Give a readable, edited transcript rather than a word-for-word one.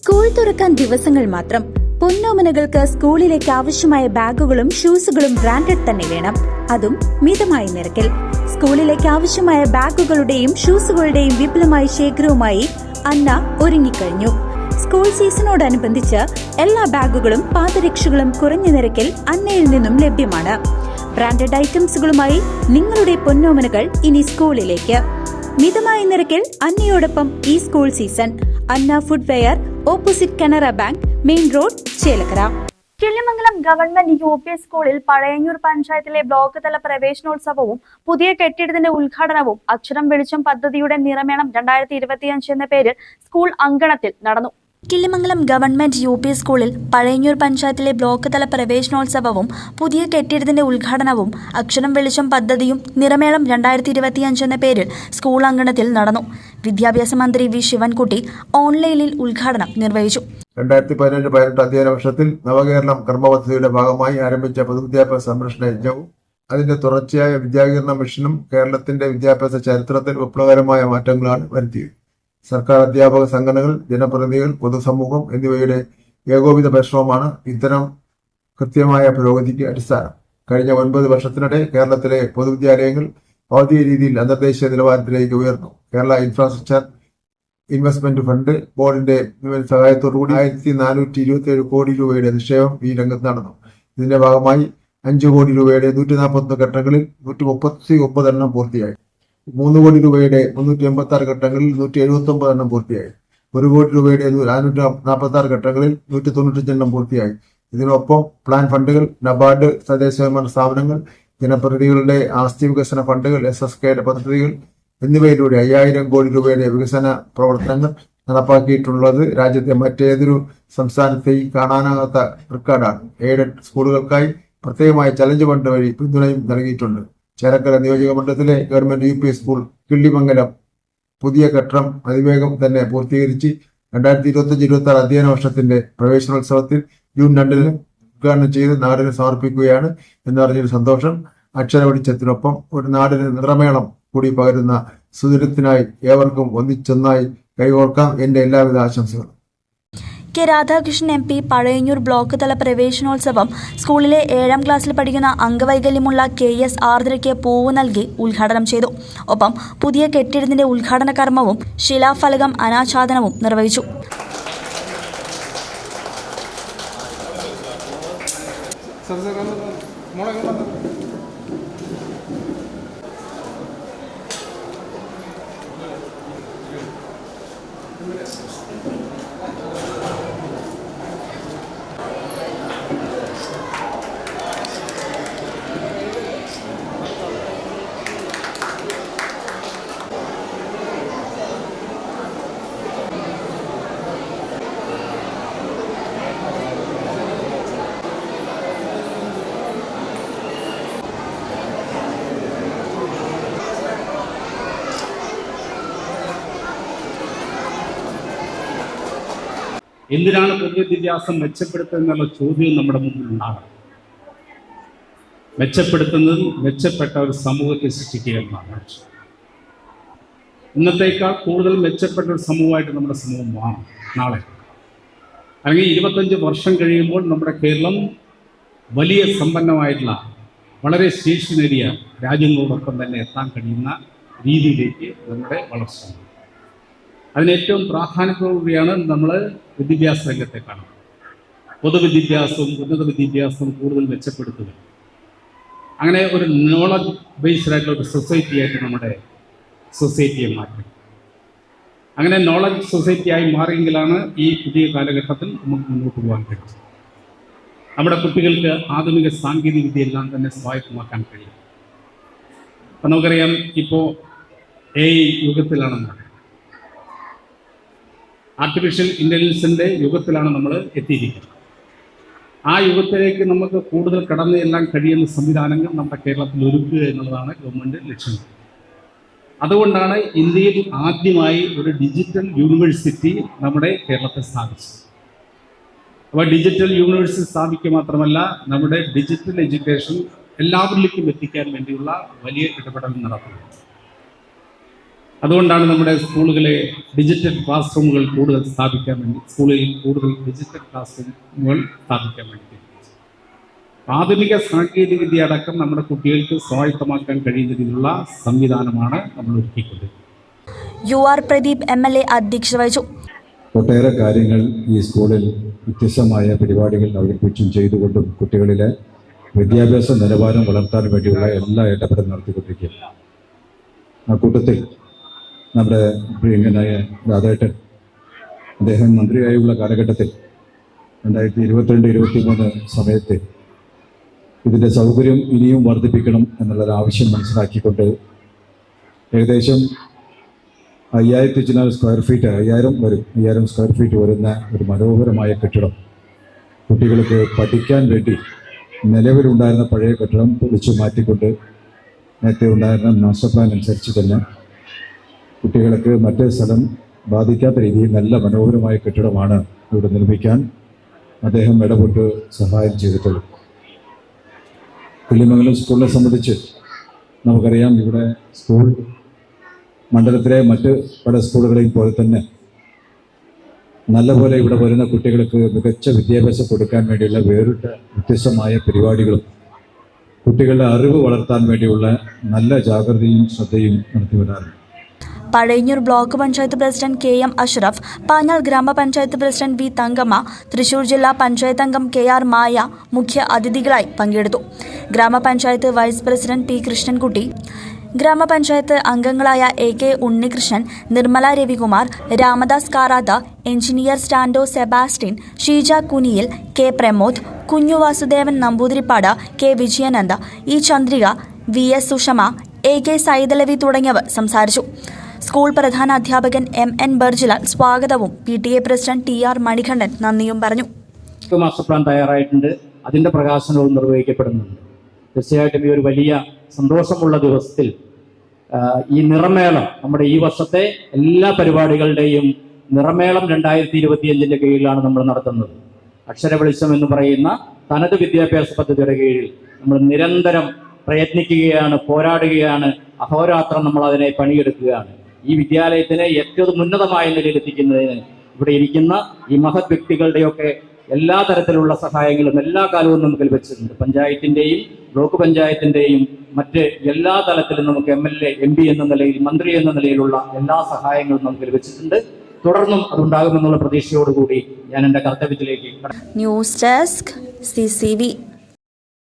School തുറക്കാൻ ദിവസങ്ങൾ മാത്രം. പൊന്നോമനകൾക്ക് സ്കൂളിലേക്ക് ആവശ്യമായ ബാഗുകളും ഷൂസുകളും ബ്രാൻഡഡ് തന്നെ വേണം, അതും മിതമായ നിരക്കിൽ. സ്കൂളിലേക്ക് ആവശ്യമായ ബാഗുകളുടെയും ഷൂസുകളുടെയും വിപുലമായ ശേഖരവുമായി അന്ന ഒരുങ്ങിക്കഴിഞ്ഞു. സ്കൂൾ സീസണോടനുബന്ധിച്ച് എല്ലാ ബാഗുകളും പാദരക്ഷകളും കുറഞ്ഞ നിരക്കിൽ അന്നയിൽ നിന്നും ലഭ്യമാണ്. ബ്രാൻഡഡ് ഐറ്റംസുകളുമായി നിങ്ങളുടെ പൊന്നോമനകൾ ഇനി സ്കൂളിലേക്ക്. മിതമായ നിരക്കിൽ അന്നയോടൊപ്പം ഈ school season. Anna footwear, opposite Canara bank, main road, Chelakkara. Killimangalam government UP സ്കൂളിൽ പഴയന്നൂർ പഞ്ചായത്തിലെ ബ്ലോക്ക് തല പ്രവേശനോത്സവവും പുതിയ കെട്ടിടത്തിന്റെ ഉദ്ഘാടനവും അക്ഷരം വെളിച്ചം പദ്ധതിയുടെ നിറമേളം 2025 എന്ന പേരിൽ സ്കൂൾ അങ്കണത്തിൽ നടന്നു. കിള്ളിമംഗലം ഗവൺമെന്റ് UP സ്കൂളിൽ പഴയന്നൂർ പഞ്ചായത്തിലെ ബ്ലോക്ക് തല പ്രവേശനോത്സവവും പുതിയ കെട്ടിടത്തിന്റെ ഉദ്ഘാടനവും അക്ഷരം വെളിച്ചം പദ്ധതിയും നിറമേളം 2025 എന്ന പേരിൽ സ്കൂൾ അങ്കണത്തിൽ നടന്നു. വിദ്യാഭ്യാസ മന്ത്രി V. ശിവൻകുട്ടി ഓൺലൈനിൽ ഉദ്ഘാടനം നിർവഹിച്ചു. 2017-18 അധ്യയന വർഷത്തിൽ നവകേരളം കർമ്മപദ്ധതിയുടെ ഭാഗമായി ആരംഭിച്ച പൊതുവിദ്യാഭ്യാസ സംരക്ഷണ യജ്ഞവും അതിന്റെ തുടർച്ചയായ വിദ്യാകീരണ മിഷനും കേരളത്തിന്റെ വിദ്യാഭ്യാസ ചരിത്രത്തിൽ വിപ്ലവകരമായ മാറ്റങ്ങളാണ് വരുത്തിയത്. സർക്കാർ അധ്യാപക സംഘടനകൾ, ജനപ്രതിനിധികൾ, പൊതുസമൂഹം എന്നിവയുടെ ഏകോപിത പരിശ്രമമാണ് ഇത്തരം കൃത്യമായ പുരോഗതിക്ക് അടിസ്ഥാനം. കഴിഞ്ഞ 9 വർഷത്തിനിടെ കേരളത്തിലെ പൊതുവിദ്യാലയങ്ങൾ ഭൗതിക രീതിയിൽ അന്തർദേശീയ നിലവാരത്തിലേക്ക് ഉയർന്നു. കേരള ഇൻഫ്രാസ്ട്രക്ചർ ഇൻവെസ്റ്റ്മെന്റ് ഫണ്ട് ബോർഡിന്റെ സഹായത്തോടുകൂടി 1427 കോടി രൂപയുടെ നിക്ഷേപം ഈ രംഗത്ത് നടന്നു. ഇതിന്റെ ഭാഗമായി 5 കോടി രൂപയുടെ 141 ഘട്ടങ്ങളിൽ 139 എണ്ണം പൂർത്തിയായി. 3 കോടി രൂപയുടെ 386 ഘട്ടങ്ങളിൽ 179 എണ്ണം പൂർത്തിയായി. 1 കോടി രൂപയുടെ 446 ഘട്ടങ്ങളിൽ 195 എണ്ണം പൂർത്തിയായി. ഇതിനൊപ്പം പ്ലാൻ ഫണ്ടുകൾ, നബാർഡ്, തദ്ദേശ സ്വയംഭരണ സ്ഥാപനങ്ങൾ, ജനപ്രതിനിധികളുടെ ആസ്തി വികസന ഫണ്ടുകൾ, SSK പദ്ധതികൾ എന്നിവയിലൂടെ 5000 കോടി രൂപയുടെ വികസന പ്രവർത്തനങ്ങൾ നടപ്പാക്കിയിട്ടുള്ളത് രാജ്യത്തെ മറ്റേതൊരു സംസ്ഥാനത്തെയും കാണാനാകാത്ത റെക്കോർഡാണ്. എയ്ഡഡ് സ്കൂളുകൾക്കായി പ്രത്യേകമായ ചലഞ്ച് ഫണ്ട് വഴി പിന്തുണയും നൽകിയിട്ടുണ്ട്. ചേലക്കര നിയോജക മണ്ഡലത്തിലെ ഗവൺമെന്റ് UP സ്കൂൾ കിള്ളിമംഗലം പുതിയ കെട്ടിടം അതിവേഗം തന്നെ പൂർത്തീകരിച്ച് 2025-26 അധ്യയന വർഷത്തിന്റെ പ്രവേശനോത്സവത്തിൽ ജൂൺ 2 ഉദ്ഘാടനം ചെയ്ത് നാടിന് സമർപ്പിക്കുകയാണ് എന്നറിഞ്ഞൊരു സന്തോഷം. അക്ഷര വെളിച്ചത്തിനൊപ്പം ഒരു നാടിന് നിറമേളം കൂടി പകരുന്ന സുദിനത്തിനായി ഏവർക്കും ഒന്നിച്ചൊന്നായി കൈകോർക്കാം. എന്റെ എല്ലാവിധ ആശംസകളും. K. Radhakrishnan MP Pazhayannur block തല പ്രവേശനോത്സവം സ്കൂളിലെ 7ാം ക്ലാസ്സിൽ പഠിക്കുന്ന അംഗവൈകല്യമുള്ള KS ആർദ്രയ്ക്ക് പൂവ് നൽകി ഉദ്ഘാടനം ചെയ്തു. ഒപ്പം പുതിയ കെട്ടിടത്തിന്റെ ഉദ്ഘാടന കർമ്മവും ശിലാഫലകം അനാച്ഛാദനവും നിർവഹിച്ചു. എന്തിനാണ് പൊതുവിദ്യാഭ്യാസം മെച്ചപ്പെടുത്തുന്നുള്ള ചോദ്യം നമ്മുടെ മുമ്പിൽ ഉണ്ടാകണം. മെച്ചപ്പെടുത്തുന്നത് മെച്ചപ്പെട്ട ഒരു സമൂഹത്തെ സൃഷ്ടിക്കുക എന്നാണ്. ഇന്നത്തേക്കാൾ കൂടുതൽ മെച്ചപ്പെട്ട ഒരു സമൂഹമായിട്ട് നമ്മുടെ സമൂഹം മാറും നാളെ. അല്ലെങ്കിൽ 25 വർഷം കഴിയുമ്പോൾ നമ്മുടെ കേരളം വലിയ സമ്പന്നമായിട്ടുള്ള വളരെ ശേഷി നേടിയ രാജ്യങ്ങളോടൊപ്പം തന്നെ എത്താൻ കഴിയുന്ന രീതിയിലേക്ക് നമ്മുടെ വളർച്ച. അതിന് ഏറ്റവും പ്രാധാന്യത്തോടുകൂടിയാണ് നമ്മൾ വിദ്യാഭ്യാസ രംഗത്തെ കാണുന്നത്. പൊതുവിദ്യാഭ്യാസവും ഉന്നത വിദ്യാഭ്യാസവും കൂടുതൽ മെച്ചപ്പെടുത്തുക, അങ്ങനെ ഒരു നോളജ് ബേസ്ഡ് ആയിട്ടുള്ള ഒരു സൊസൈറ്റിയായിട്ട് നമ്മുടെ സൊസൈറ്റിയെ മാറ്റി. അങ്ങനെ നോളജ് സൊസൈറ്റിയായി മാറിയെങ്കിലാണ് ഈ പുതിയ കാലഘട്ടത്തിൽ നമുക്ക് മുന്നോട്ട് പോകാൻ കഴിയും. നമ്മുടെ കുട്ടികൾക്ക് ആധുനിക സാങ്കേതിക വിദ്യയെല്ലാം തന്നെ സ്വായത്തമാക്കാൻ കഴിയും. അപ്പം നമുക്കറിയാം, ഇപ്പോൾ AI യുഗത്തിലാണ് നമ്മൾ, ആർട്ടിഫിഷ്യൽ ഇൻ്റലിജൻസിൻ്റെ യുഗത്തിലാണ് നമ്മൾ എത്തിയിരിക്കുന്നത്. ആ യുഗത്തിലേക്ക് നമുക്ക് കൂടുതൽ കടന്നു ചെല്ലാൻ കഴിയുന്ന സംവിധാനങ്ങൾ നമ്മുടെ കേരളത്തിൽ ഒരുക്കുക എന്നുള്ളതാണ് ഗവൺമെൻറ് ലക്ഷ്യം. അതുകൊണ്ടാണ് ഇന്ത്യയിൽ ആദ്യമായി ഒരു ഡിജിറ്റൽ യൂണിവേഴ്സിറ്റി നമ്മുടെ കേരളത്തിൽ സ്ഥാപിച്ചത്. അപ്പോൾ ഡിജിറ്റൽ യൂണിവേഴ്സിറ്റി സ്ഥാപിക്കുക മാത്രമല്ല, നമ്മുടെ ഡിജിറ്റൽ എഡ്യൂക്കേഷൻ എല്ലാവരിലേക്കും എത്തിക്കാൻ വേണ്ടിയുള്ള വലിയ ഇടപെടൽ നടത്തുന്നു. അതുകൊണ്ടാണ് നമ്മുടെ സ്കൂളുകളെ ഡിജിറ്റൽ ക്ലാസ് റൂമുകൾ കൂടുതൽ സ്ഥാപിക്കാൻ വേണ്ടി സ്കൂളിൽ കൂടുതൽ ഡിജിറ്റൽ ക്ലാസ് റൂമുകൾ സ്ഥാപിക്കാൻ വേണ്ടി തീരുമാനിച്ചത്. ആധുനിക സാങ്കേതിക വിദ്യ അടക്കം നമ്മുടെ കുട്ടികൾക്ക് സ്വായത്തമാക്കാൻ കഴിയുന്ന രീതിയിലുള്ള സംവിധാനമാണ് നമ്മൾ ഒരുക്കിക്കൊണ്ടിരിക്കുന്നത്. UR പ്രദീപ് MLA അധ്യക്ഷത വഹിച്ചു. ഒട്ടേറെ കാര്യങ്ങൾ ഈ സ്കൂളിൽ വ്യത്യസ്തമായ പരിപാടികൾ അവതരിപ്പിച്ചും ചെയ്തുകൊണ്ടും കുട്ടികളിലെ വിദ്യാഭ്യാസ നിലവാരം വളർത്താൻ വേണ്ടിയുള്ള എല്ലാ ഇടപെടലും നടത്തിക്കൊണ്ടിരിക്കുക. ആ കൂട്ടത്തിൽ നമ്മുടെ പ്രിയങ്കനായ രാധേട്ടൻ അദ്ദേഹം മന്ത്രിയായുള്ള കാലഘട്ടത്തിൽ 2022-23 സമയത്ത് ഇതിൻ്റെ സൗകര്യം ഇനിയും വർദ്ധിപ്പിക്കണം എന്നുള്ളൊരു ആവശ്യം മനസ്സിലാക്കിക്കൊണ്ട് ഏകദേശം 5000 സ്ക്വയർ ഫീറ്റ് 5000 സ്ക്വയർ ഫീറ്റ് വരുന്ന ഒരു മനോഹരമായ കെട്ടിടം കുട്ടികൾക്ക് പഠിക്കാൻ വേണ്ടി നിലവിലുണ്ടായിരുന്ന പഴയ കെട്ടിടം പൊളിച്ചു മാറ്റിക്കൊണ്ട് നേരത്തെ ഉണ്ടായിരുന്ന മാസ്റ്റർ പ്ലാൻ അനുസരിച്ച് തന്നെ കുട്ടികൾക്ക് മറ്റേ സ്ഥലം ബാധിക്കാത്ത രീതിയിൽ നല്ല മനോഹരമായ കെട്ടിടമാണ് ഇവിടെ നിർമ്മിക്കാൻ അദ്ദേഹം ഇടപെട്ട് സഹായം ചെയ്തിട്ടുള്ളത്. കിള്ളിമംഗലം സ്കൂളിനെ സംബന്ധിച്ച് നമുക്കറിയാം, ഇവിടെ സ്കൂൾ മണ്ഡലത്തിലെ മറ്റ് പല സ്കൂളുകളെയും പോലെ തന്നെ നല്ലപോലെ ഇവിടെ വരുന്ന കുട്ടികൾക്ക് മികച്ച വിദ്യാഭ്യാസം കൊടുക്കാൻ വേണ്ടിയുള്ള വേറിട്ട വ്യത്യസ്തമായ പരിപാടികളും കുട്ടികളുടെ അറിവ് വളർത്താൻ വേണ്ടിയുള്ള നല്ല ജാഗ്രതയും ശ്രദ്ധയും നടത്തി വരാറുണ്ട്. Pazhayannur block panchayat president KM Ashraf, Panjal ഗ്രാമപഞ്ചായത്ത് പ്രസിഡന്റ് V തങ്കമ്മ, തൃശൂർ ജില്ലാ പഞ്ചായത്ത് അംഗം KR മായ മുഖ്യ അതിഥികളായി പങ്കെടുത്തു. ഗ്രാമപഞ്ചായത്ത് വൈസ് പ്രസിഡന്റ് P കൃഷ്ണൻകുട്ടി, ഗ്രാമപഞ്ചായത്ത് അംഗങ്ങളായ AK ഉണ്ണികൃഷ്ണൻ, നിർമ്മല രവികുമാർ, രാമദാസ് കാറാത്ത, എഞ്ചിനീയർ സ്റ്റാൻഡോ Sebastian, Sheeja Kuniyil, K Pramod, Kunju Vasudevan Namboodiripad, K Vijayananda, E Chandrika, VS Sushma, AK Saidalavi തുടങ്ങിയവർ സംസാരിച്ചു. സ്കൂൾ പ്രധാന അധ്യാപകൻ MN ബർജിലാൽ സ്വാഗതവും PTA പ്രസിഡന്റ് TR മണികണ്ഠൻ നന്ദിയും പറഞ്ഞു. മാസ്റ്റർ പ്ലാൻ തയ്യാറായിട്ടുണ്ട്, അതിൻ്റെ പ്രകാശനവും നിർവഹിക്കപ്പെടുന്നുണ്ട്. തീർച്ചയായിട്ടും ഈ ഒരു വലിയ സന്തോഷമുള്ള ദിവസത്തിൽ ഈ നിറമേളം, നമ്മുടെ ഈ വർഷത്തെ എല്ലാ പരിപാടികളുടെയും നിറമേളം 2025 കീഴിലാണ് നമ്മൾ നടത്തുന്നത്. അക്ഷരവെളിച്ചം എന്ന് പറയുന്ന തനത് വിദ്യാഭ്യാസ പദ്ധതിയുടെ കീഴിൽ നമ്മൾ നിരന്തരം പ്രയത്നിക്കുകയാണ്, പോരാടുകയാണ്, അഹോരാത്രം നമ്മൾ അതിനെ പണിയെടുക്കുകയാണ്. ഈ വിദ്യാലയത്തിനെ ഏറ്റവും ഉന്നതമായ നിലയിലെത്തിക്കുന്നതിന് ഇവിടെ ഇരിക്കുന്ന ഈ മഹത് വ്യക്തികളുടെയൊക്കെ എല്ലാ തരത്തിലുള്ള സഹായങ്ങളും എല്ലാ കാലവും നമുക്ക് ലഭിച്ചിട്ടുണ്ട്. പഞ്ചായത്തിൻ്റെയും ബ്ലോക്ക് പഞ്ചായത്തിൻ്റെയും മറ്റ് എല്ലാ തലത്തിലും നമുക്ക് MLA, MP എന്ന നിലയിൽ, മന്ത്രി എന്ന നിലയിലുള്ള എല്ലാ സഹായങ്ങളും നമുക്ക് ലഭിച്ചിട്ടുണ്ട്. തുടർന്നും അതുണ്ടാകുമെന്നുള്ള പ്രതീക്ഷയോടുകൂടി ഞാൻ എൻ്റെ കർത്തവ്യത്തിലേക്ക്. News desk CCV.